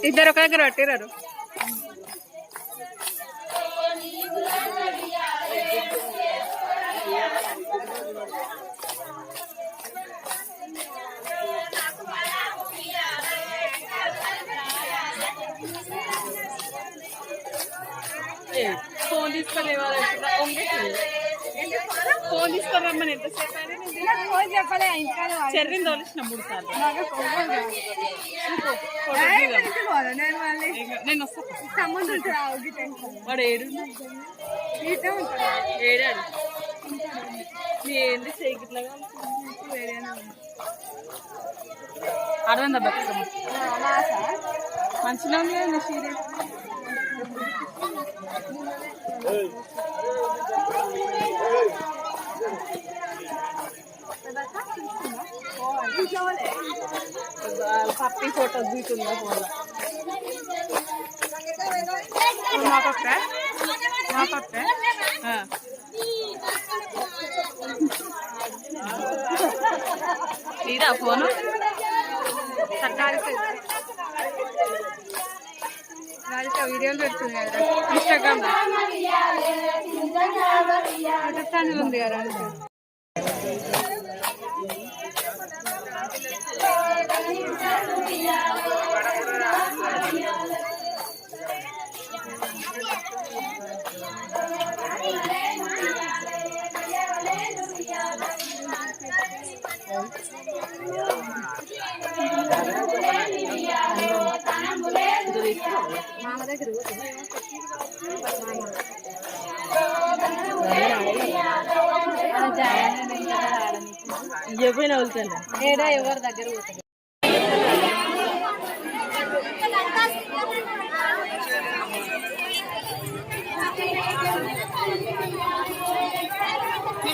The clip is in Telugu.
ఇద్దరు ఒక దగ్గర పట్టిరారు. ఫోన్ తీసుకోలేవాలి. ఫోన్ తీసుకోరమ్మని ఎంతసేపు చెప్పలే. చెర్రీని తోలిసిన 3 సార్లు. నేను వస్తాను. వాడు ఏడాడు ఏంటి చేయట్లా అర్థం బతుకమ్మ మంచిగా ఉంది సీరియల్. పప్పి ఫోటో దిగుతుందా ఫోన్లో. మా పక్క ఇదా ఫోను వీడియోలు పెడుతుంది కదా ఇన్స్టాగ్రామ్ యూట్యూబ్ ఛానల్ ఉంది కదా. మామ దగ్గర ఎవరైనా వెళ్తాను ఏడా ఎవరి దగ్గర పోతుంది. మీ